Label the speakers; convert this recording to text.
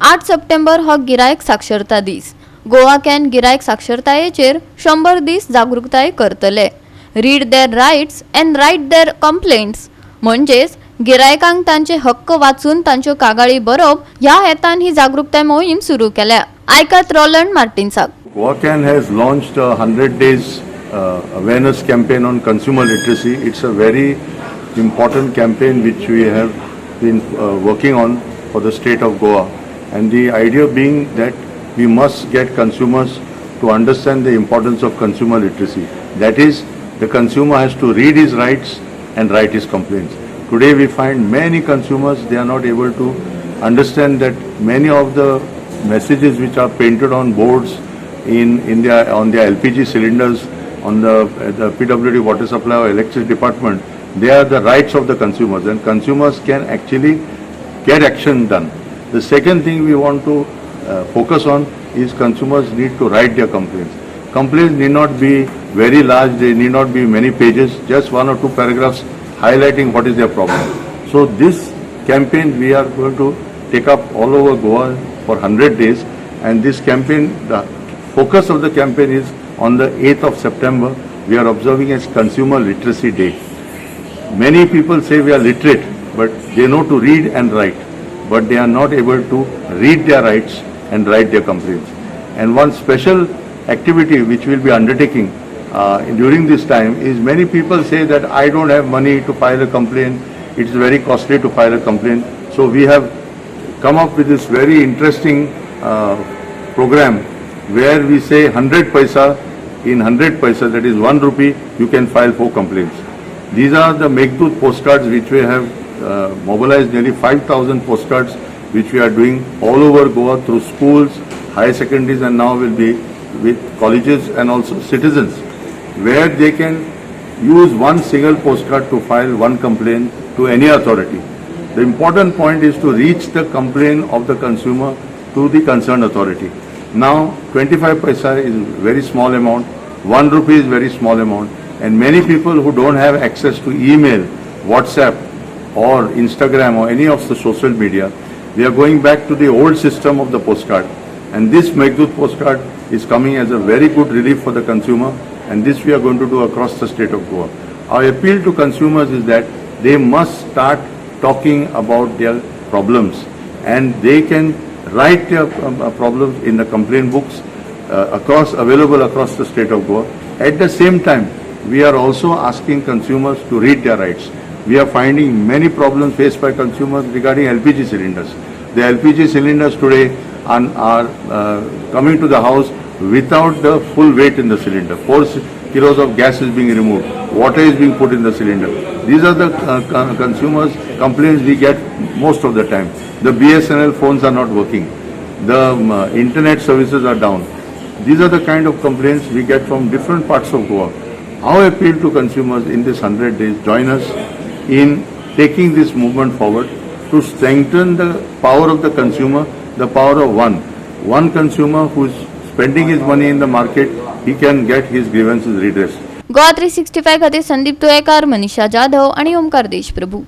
Speaker 1: 8 September हो गिरायक साक्षरता दीस. गोवा कॅन गिरायक साक्षरतायेचेर 100 दीस जागृताय करतले. Read their rights and write their complaints म्हणजेच गिरायकांक तांचे हक्क वाचून तांच्यो कागाळी बरोवप ह्या हेतान ही जागृताय मोहीम सुरू केल्या. आयकात Roland मार्टिन्साक.
Speaker 2: Goa Can has launched a 100 days awareness campaign on consumer literacy. It's a very important campaign which we have been working on for the state of Goa, and the idea being that we must get consumers to understand the importance of consumer literacy. That is, the consumer has to read his rights and write his complaints. Today we find many consumers, they are not able to understand that many of the messages which are painted on boards on their LPG cylinders, on the PWD water supply or electricity department, they are the rights of the consumers, and consumers can actually get action done. The second thing we want to focus on is consumers need to write their complaints. Complaints need not be very large, they need not be many pages, just 1 or 2 paragraphs highlighting what is their problem. So this campaign we are going to take up all over Goa for 100 days, and this campaign, the focus of the campaign is on the 8th of September. We are observing as Consumer Literacy Day. Many people say we are literate, but they know to read and write, but they are not able to read their rights and write their complaints. And one special activity which we will be undertaking during this time is, many people say that I don't have money to file a complaint, it is very costly to file a complaint. So we have come up with this very interesting program where we say 100 paisa, in 100 paisa, that is 1 rupee, you can file 4 complaints. These are the Meghdut postcards which we have mobilized, nearly 5,000 postcards which we are doing all over Goa through schools, higher secondaries, and now will be with colleges and also citizens, where they can use one single postcard to file one complaint to any authority. The important point is to reach the complaint of the consumer to the concerned authority. Now 25 paisa is very small amount, 1 rupee is very small amount, and many people who don't have access to email, WhatsApp or Instagram or any of the social media, they are going back to the old system of the postcard, and this Meghdut postcard is coming as a very good relief for the consumer, and this we are going to do across the state of Goa. Our appeal to consumers is that they must start talking about their problems, and they can write their problems in the complaint books available across the state of Goa. At the same time, we are also asking consumers to read their rights. We are finding many problems faced by consumers regarding LPG cylinders. The LPG cylinders today are coming to the house without the full weight in the cylinder. 4 kilos of gas is being removed, water is being put in the cylinder. These are the consumers' complaints we get most of the time. The BSNL phones are not working, the internet services are down. These are the kind of complaints we get from different parts of Goa. Our appeal to consumers in this 100 days, join us in taking this movement forward to strengthen the power of the consumer, the power of one consumer who is spending his money in the market, he can get his grievances redressed.
Speaker 1: Goa 365 खातीर संदीप तुयेकार, मनीषा जाधव आणि ओमकार देशप्रभू.